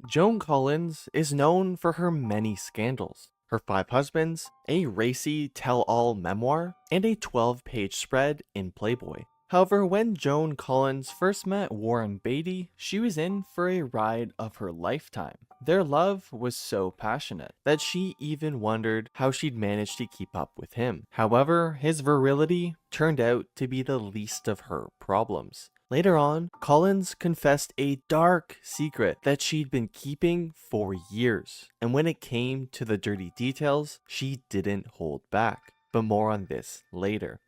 Joan Collins is known for her many scandals, her 5 husbands, a racy tell-all memoir, and a 12-page spread in Playboy. However, when Joan Collins first met Warren Beatty, she was in for a ride of her lifetime. Their love was so passionate that she even wondered how she'd manage to keep up with him. However, his virility turned out to be the least of her problems. Later on, Collins confessed a dark secret that she'd been keeping for years, and when it came to the dirty details, she didn't hold back. But more on this later.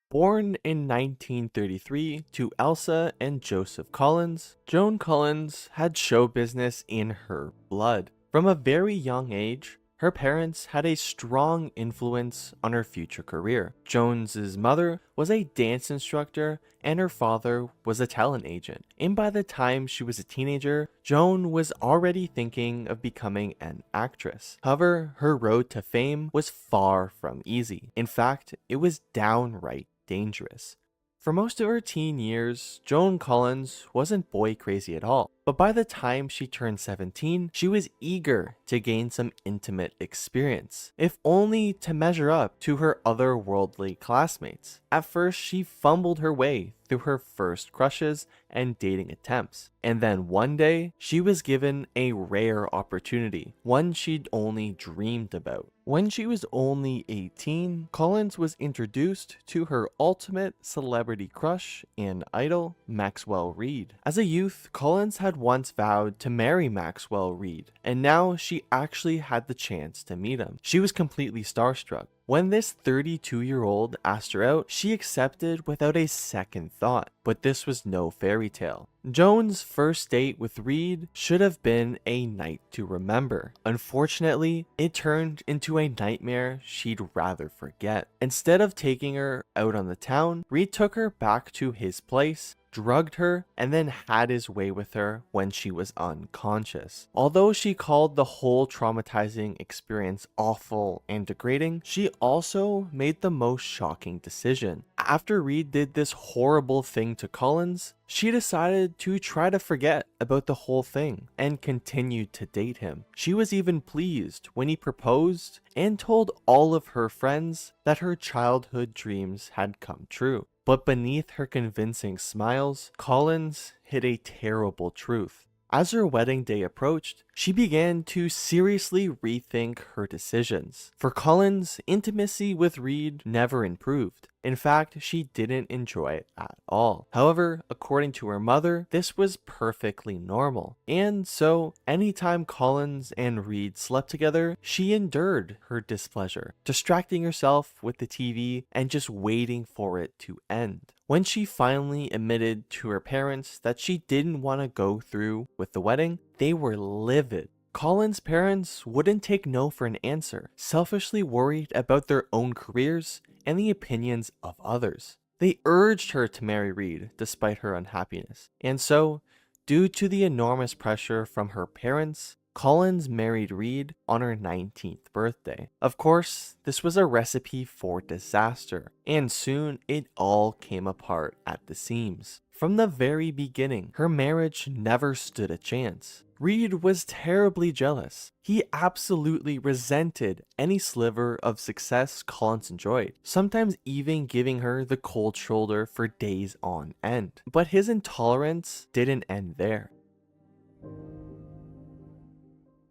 Born in 1933 to Elsa and Joseph Collins, Joan Collins had show business in her blood. From a very young age, her parents had a strong influence on her future career. Joan's mother was a dance instructor and her father was a talent agent. And by the time she was a teenager, Joan was already thinking of becoming an actress. However, her road to fame was far from easy. In fact, it was downright dangerous. For most of her teen years, Joan Collins wasn't boy crazy at all, but by the time she turned 17, she was eager to gain some intimate experience, if only to measure up to her otherworldly classmates. At first, she fumbled her way through her first crushes and dating attempts, and then one day, she was given a rare opportunity, one she'd only dreamed about. When she was only 18, Collins was introduced to her ultimate celebrity crush and idol, Maxwell Reed. As a youth, Collins had once vowed to marry Maxwell Reed, and now she actually had the chance to meet him. She was completely starstruck. When this 32-year-old asked her out, she accepted without a second thought. But this was no fairy tale. Joan's first date with Reed should have been a night to remember. Unfortunately, it turned into a nightmare she'd rather forget. Instead of taking her out on the town, Reed took her back to his place, drugged her, and then had his way with her when she was unconscious. Although she called the whole traumatizing experience awful and degrading, she also made the most shocking decision. After Reed did this horrible thing to Collins, she decided to try to forget about the whole thing and continued to date him. She was even pleased when he proposed and told all of her friends that her childhood dreams had come true. But beneath her convincing smiles, Collins hid a terrible truth. As her wedding day approached, she began to seriously rethink her decisions. For Collins, intimacy with Reed never improved. In fact, she didn't enjoy it at all. However, according to her mother, this was perfectly normal. And so, anytime Collins and Reed slept together, she endured her displeasure, distracting herself with the TV and just waiting for it to end. When she finally admitted to her parents that she didn't want to go through with the wedding, they were livid. Collins' parents wouldn't take no for an answer, selfishly worried about their own careers and the opinions of others. They urged her to marry Reed despite her unhappiness. And so, due to the enormous pressure from her parents, Collins married Reed on her 19th birthday. Of course, this was a recipe for disaster, and soon it all came apart at the seams. From the very beginning, her marriage never stood a chance. Reed was terribly jealous. He absolutely resented any sliver of success Collins enjoyed, sometimes even giving her the cold shoulder for days on end. But his intolerance didn't end there.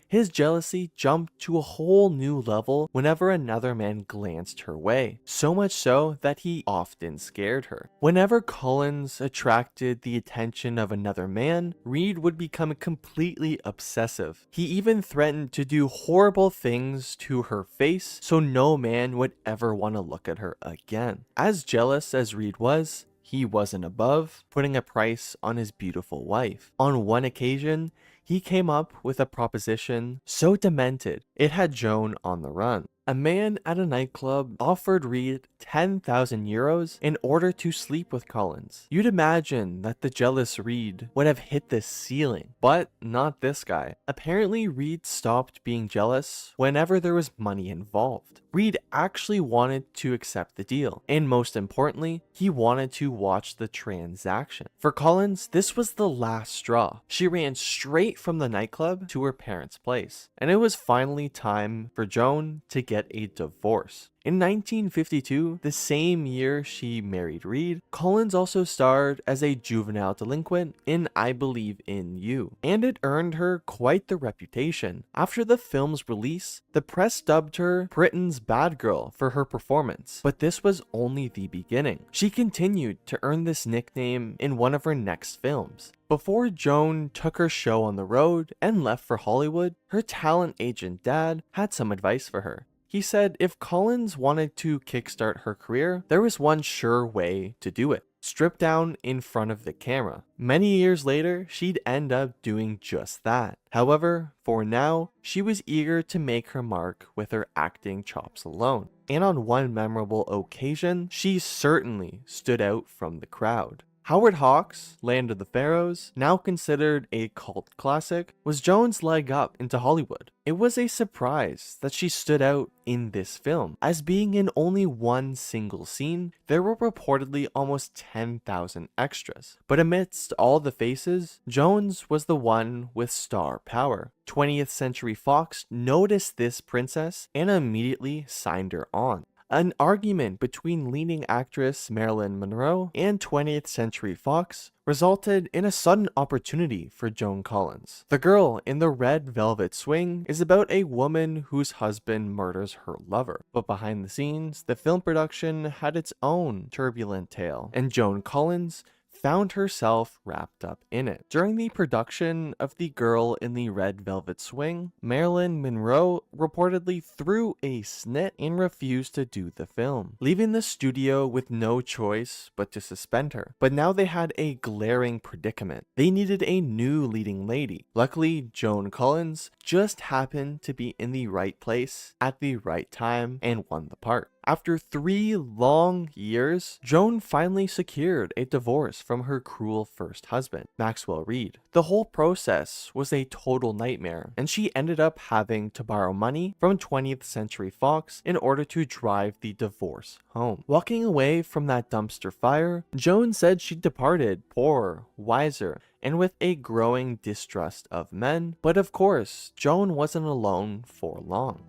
His jealousy jumped to a whole new level whenever another man glanced her way, so much so that he often scared her. Whenever Collins attracted the attention of another man, Reed would become completely obsessive. He even threatened to do horrible things to her face so no man would ever want to look at her again. As jealous as Reed was, he wasn't above putting a price on his beautiful wife. On one occasion, he came up with a proposition so demented it had Joan on the run. A man at a nightclub offered Reed 10,000 euros in order to sleep with Collins. You'd imagine that the jealous Reed would have hit the ceiling, but not this guy. Apparently, Reed stopped being jealous whenever there was money involved. Reed actually wanted to accept the deal, and most importantly, he wanted to watch the transaction. For Collins, this was the last straw. She ran straight from the nightclub to her parents' place, and it was finally time for Joan to get a divorce. In 1952, the same year she married Reed, Collins also starred as a juvenile delinquent in I Believe in You, and it earned her quite the reputation. After the film's release, the press dubbed her Britain's bad girl for her performance, but this was only the beginning. She continued to earn this nickname in one of her next films. Before Joan took her show on the road and left for Hollywood, her talent agent dad had some advice for her. He said if Collins wanted to kickstart her career, there was one sure way to do it: strip down in front of the camera. Many years later, she'd end up doing just that. However, for now, she was eager to make her mark with her acting chops alone. And on one memorable occasion, she certainly stood out from the crowd. Howard Hawks' Land of the Pharaohs, now considered a cult classic, was Joan's leg up into Hollywood. It was a surprise that she stood out in this film, as being in only one single scene, there were reportedly almost 10,000 extras. But amidst all the faces, Joan's was the one with star power. 20th Century Fox noticed this princess and immediately signed her on. An argument between leading actress Marilyn Monroe and 20th Century Fox resulted in a sudden opportunity for Joan Collins. The Girl in the Red Velvet Swing is about a woman whose husband murders her lover. But behind the scenes, the film production had its own turbulent tale, and Joan Collins found herself wrapped up in it. During the production of The Girl in the Red Velvet Swing, Marilyn Monroe reportedly threw a snit and refused to do the film, leaving the studio with no choice but to suspend her. But now they had a glaring predicament. They needed a new leading lady. Luckily, Joan Collins just happened to be in the right place at the right time and won the part. After 3 long years, Joan finally secured a divorce from her cruel first husband, Maxwell Reed. The whole process was a total nightmare, and she ended up having to borrow money from 20th Century Fox in order to drive the divorce home. Walking away from that dumpster fire, Joan said she departed poorer, wiser, and with a growing distrust of men. But of course, Joan wasn't alone for long.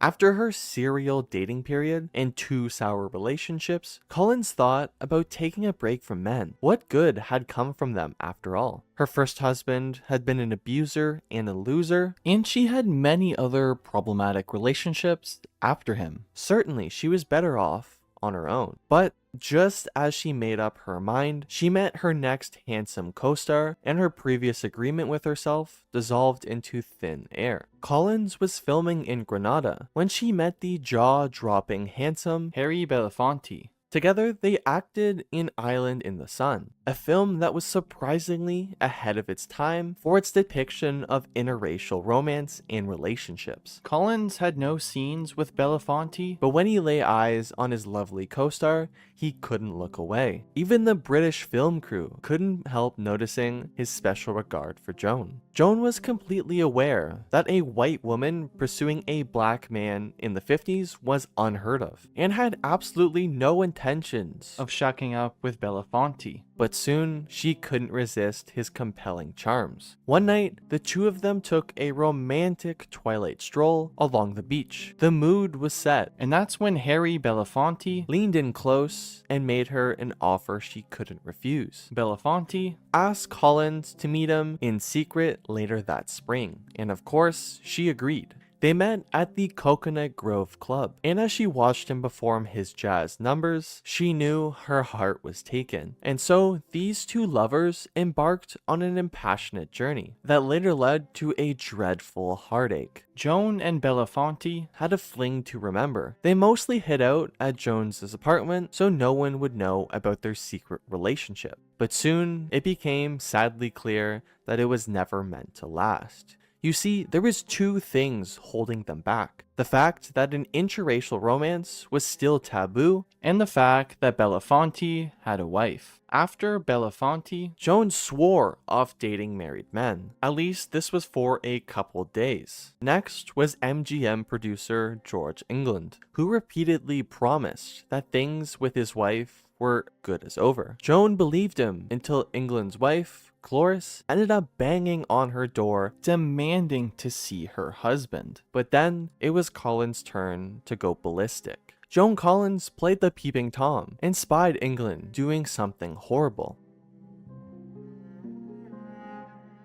After her serial dating period and 2 sour relationships, Collins thought about taking a break from men. What good had come from them after all? Her first husband had been an abuser and a loser, and she had many other problematic relationships after him. Certainly, she was better off on her own. But just as she made up her mind, she met her next handsome co-star, and her previous agreement with herself dissolved into thin air. Collins was filming in Granada when she met the jaw-dropping handsome Harry Belafonte. Together, they acted in Island in the Sun, a film that was surprisingly ahead of its time for its depiction of interracial romance and relationships. Collins had no scenes with Belafonte, but when he lay eyes on his lovely co-star, he couldn't look away. Even the British film crew couldn't help noticing his special regard for Joan. Joan was completely aware that a white woman pursuing a black man in the 50s was unheard of, and had absolutely no intentions of shacking up with Belafonte. But soon, she couldn't resist his compelling charms. One night, the two of them took a romantic twilight stroll along the beach. The mood was set, and that's when Harry Belafonte leaned in close and made her an offer she couldn't refuse. Belafonte asked Collins to meet him in secret later that spring, and of course, she agreed. They met at the Coconut Grove Club, and as she watched him perform his jazz numbers, she knew her heart was taken. And so these two lovers embarked on an impassionate journey that later led to a dreadful heartache. Joan and Belafonte had a fling to remember. They mostly hid out at Joan's apartment so no one would know about their secret relationship. But soon, it became sadly clear that it was never meant to last. You see, there was two things holding them back. The fact that an interracial romance was still taboo, and the fact that Belafonte had a wife. After Belafonte, Joan swore off dating married men. At least this was for a couple days. Next was MGM producer George England, who repeatedly promised that things with his wife were good as over. Joan believed him until England's wife, Cloris, ended up banging on her door, demanding to see her husband. But then it was Collins' turn to go ballistic. Joan Collins played the peeping Tom and spied England doing something horrible,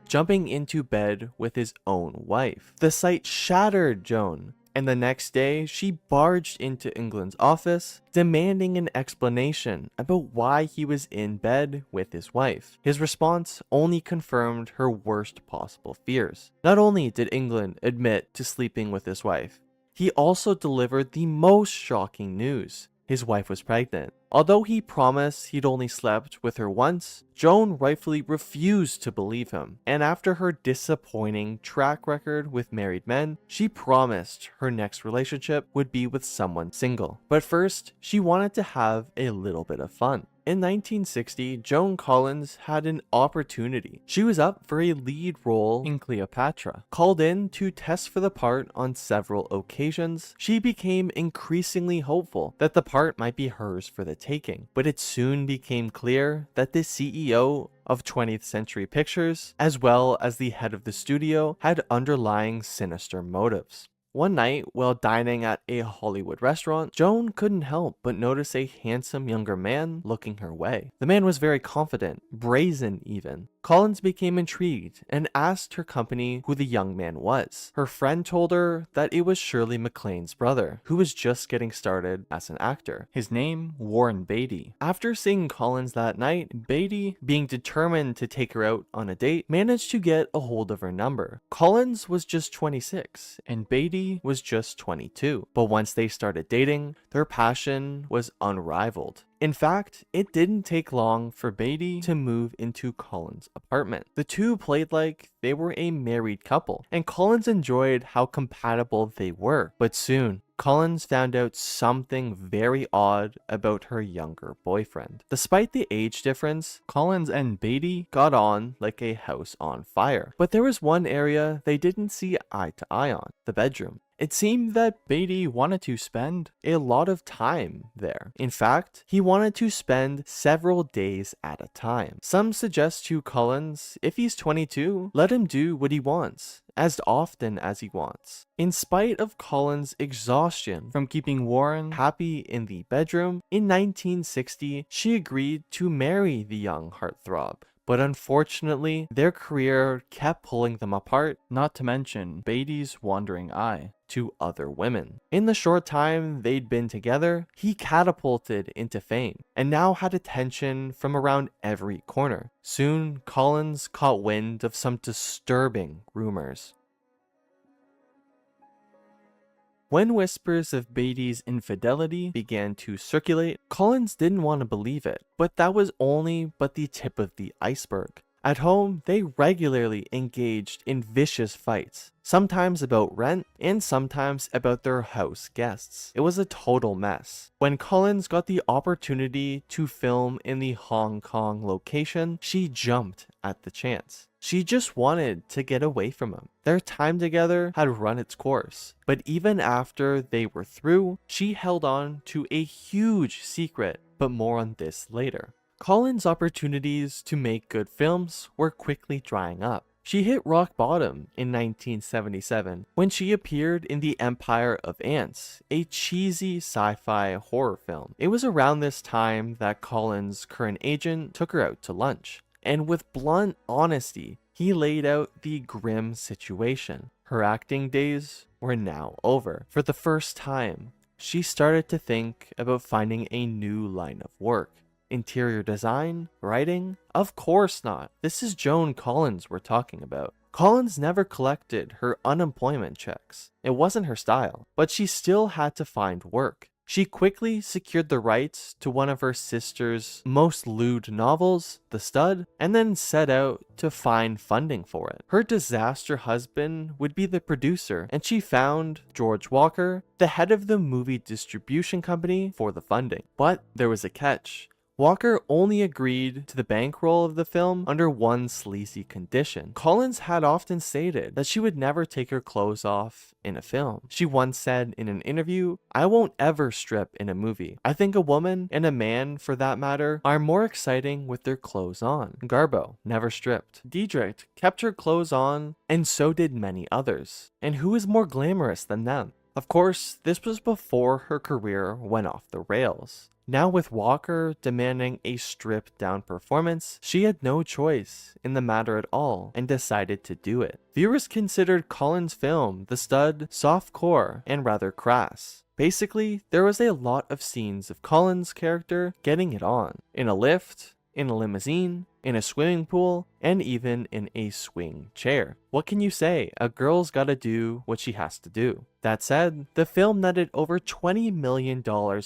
jumping into bed with his own wife. The sight shattered Joan, and the next day she barged into England's office, demanding an explanation about why he was in bed with his wife. His response only confirmed her worst possible fears. Not only did England admit to sleeping with his wife, he also delivered the most shocking news. His wife was pregnant. Although he promised he'd only slept with her once, Joan rightfully refused to believe him, and after her disappointing track record with married men, she promised her next relationship would be with someone single. But first, she wanted to have a little bit of fun. In 1960, Joan Collins had an opportunity. She was up for a lead role in Cleopatra. Called in to test for the part on several occasions, she became increasingly hopeful that the part might be hers for the taking. But it soon became clear that the CEO of 20th Century Pictures, as well as the head of the studio, had underlying sinister motives. One night, while dining at a Hollywood restaurant, Joan couldn't help but notice a handsome younger man looking her way. The man was very confident, brazen even. Collins became intrigued and asked her company who the young man was. Her friend told her that it was Shirley MacLaine's brother, who was just getting started as an actor. His name, Warren Beatty. After seeing Collins that night, Beatty, being determined to take her out on a date, managed to get a hold of her number. Collins was just 26, and Beatty was just 22. But once they started dating, their passion was unrivaled. In fact, it didn't take long for Beatty to move into Collins' apartment. The two played like they were a married couple, and Collins enjoyed how compatible they were. But soon, Collins found out something very odd about her younger boyfriend. Despite the age difference, Collins and Beatty got on like a house on fire. But there was one area they didn't see eye to eye on: the bedroom. It seemed that Beatty wanted to spend a lot of time there. In fact, he wanted to spend several days at a time. Some suggest to Collins, if he's 22, let him do what he wants, as often as he wants. In spite of Collins' exhaustion from keeping Warren happy in the bedroom, in 1960, she agreed to marry the young heartthrob. But unfortunately, their career kept pulling them apart, not to mention Beatty's wandering eye to other women. In the short time they'd been together, he catapulted into fame, and now had attention from around every corner. Soon, Collins caught wind of some disturbing rumors. When whispers of Beatty's infidelity began to circulate, Collins didn't want to believe it, but that was only but the tip of the iceberg. At home, they regularly engaged in vicious fights, sometimes about rent and sometimes about their house guests. It was a total mess. When Collins got the opportunity to film in the Hong Kong location, she jumped at the chance. She just wanted to get away from him. Their time together had run its course, but even after they were through, she held on to a huge secret, but more on this later. Collins' opportunities to make good films were quickly drying up. She hit rock bottom in 1977 when she appeared in The Empire of Ants, a cheesy sci-fi horror film. It was around this time that Collins' current agent took her out to lunch, and with blunt honesty, he laid out the grim situation. Her acting days were now over. For the first time, she started to think about finding a new line of work. Interior design? Writing? Of course not. This is Joan Collins we're talking about. Collins never collected her unemployment checks. It wasn't her style, but she still had to find work. She quickly secured the rights to one of her sister's most lewd novels, The Stud, and then set out to find funding for it. Her disaster husband would be the producer, and she found George Walker, the head of the movie distribution company, for the funding. But there was a catch. Walker only agreed to the bankroll of the film under one sleazy condition. Collins had often stated that she would never take her clothes off in a film. She once said in an interview, "I won't ever strip in a movie. I think a woman, and a man for that matter, are more exciting with their clothes on." Garbo never stripped. Diedrich kept her clothes on, and so did many others. And who is more glamorous than them? Of course, this was before her career went off the rails. Now with Walker demanding a stripped down performance, she had no choice in the matter at all and decided to do it. Viewers considered Collins' film, The Stud, softcore and rather crass. Basically, there was a lot of scenes of Collins' character getting it on. In a lift, in a limousine, in a swimming pool, and even in a swing chair. What can you say? A girl's gotta do what she has to do. That said, the film netted over $20 million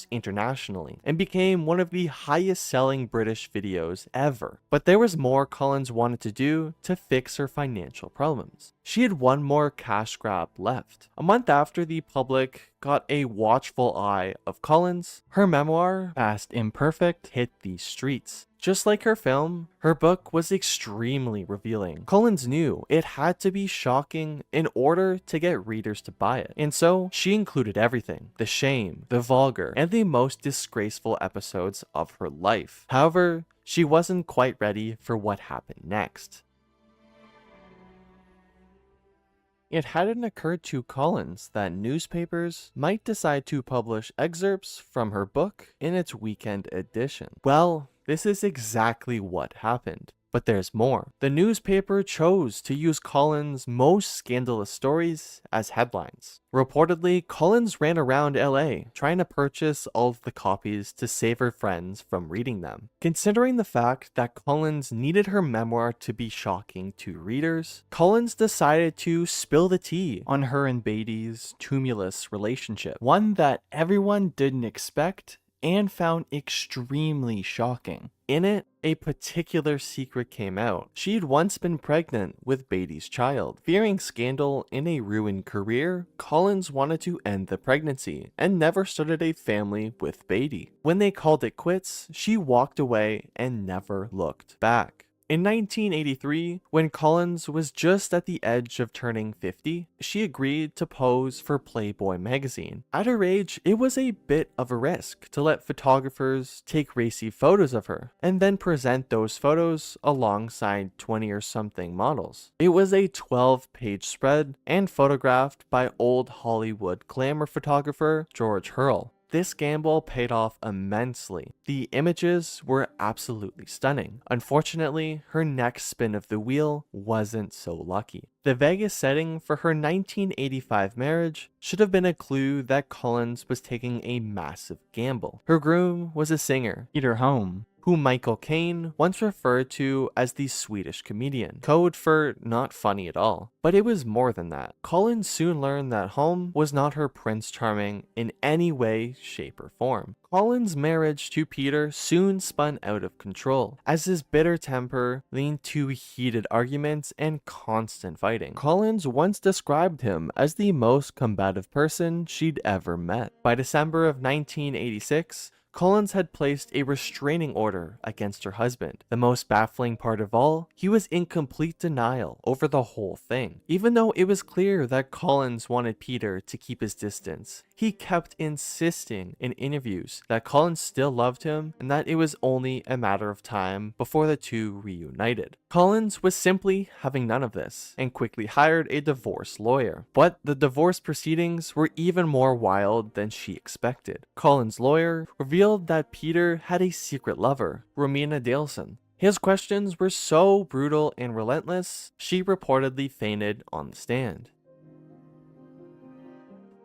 internationally and became one of the highest selling British videos ever. But there was more Collins wanted to do to fix her financial problems. She had one more cash grab left. A month after the public got a watchful eye of Collins, her memoir, Past Imperfect, hit the streets. Just like her film, her book was extremely revealing. Collins knew it had to be shocking in order to get readers to buy it. And so, she included everything: the shame, the vulgar, and the most disgraceful episodes of her life. However, she wasn't quite ready for what happened next. It hadn't occurred to Collins that newspapers might decide to publish excerpts from her book in its weekend edition. Well, this is exactly what happened. But there's more. The newspaper chose to use Collins' most scandalous stories as headlines. Reportedly, Collins ran around LA trying to purchase all of the copies to save her friends from reading them. Considering the fact that Collins needed her memoir to be shocking to readers, Collins decided to spill the tea on her and Beatty's tumultuous relationship, one that everyone didn't expect and found extremely shocking. In it, a particular secret came out. She had once been pregnant with Beatty's child. Fearing scandal in a ruined career, Collins wanted to end the pregnancy and never started a family with Beatty. When they called it quits, she walked away and never looked back. In 1983, when Collins was just at the edge of turning 50, she agreed to pose for Playboy magazine. At her age, it was a bit of a risk to let photographers take racy photos of her, and then present those photos alongside 20 or something models. It was a 12-page spread and photographed by old Hollywood glamour photographer George Hurl. This gamble paid off immensely. The images were absolutely stunning. Unfortunately, her next spin of the wheel wasn't so lucky. The Vegas setting for her 1985 marriage should have been a clue that Collins was taking a massive gamble. Her groom was a singer, Peter Holm, who Michael Caine once referred to as the Swedish comedian, code for not funny at all. But it was more than that. Collins soon learned that Holm was not her Prince Charming in any way, shape, or form. Collins' marriage to Peter soon spun out of control, as his bitter temper leaned to heated arguments and constant fighting. Collins once described him as the most combative person she'd ever met. By December of 1986, Collins had placed a restraining order against her husband. The most baffling part of all, he was in complete denial over the whole thing. Even though it was clear that Collins wanted Peter to keep his distance, he kept insisting in interviews that Collins still loved him and that it was only a matter of time before the two reunited. Collins was simply having none of this and quickly hired a divorce lawyer. But the divorce proceedings were even more wild than she expected. Collins' lawyer revealed that Peter had a secret lover, Romina Daleson. His questions were so brutal and relentless, she reportedly fainted on the stand.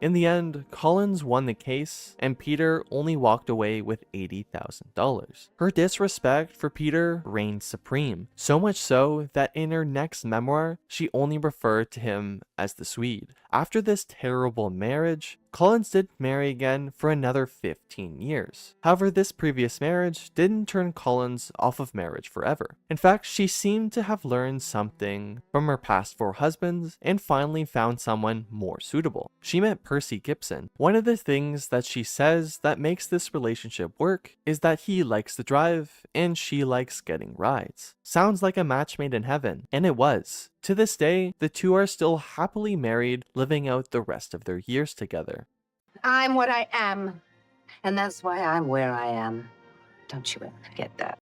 In the end, Collins won the case, and Peter only walked away with $80,000. Her disrespect for Peter reigned supreme, so much so that in her next memoir, she only referred to him as the Swede. After this terrible marriage, Collins did marry again for another 15 years. However, this previous marriage didn't turn Collins off of marriage forever. In fact, she seemed to have learned something from her past 4 husbands and finally found someone more suitable. She met Percy Gibson. One of the things that she says that makes this relationship work is that he likes to drive and she likes getting rides. Sounds like a match made in heaven, and it was. To this day, the two are still happily married, living out the rest of their years together. I'm what I am, and that's why I'm where I am. Don't you ever forget that.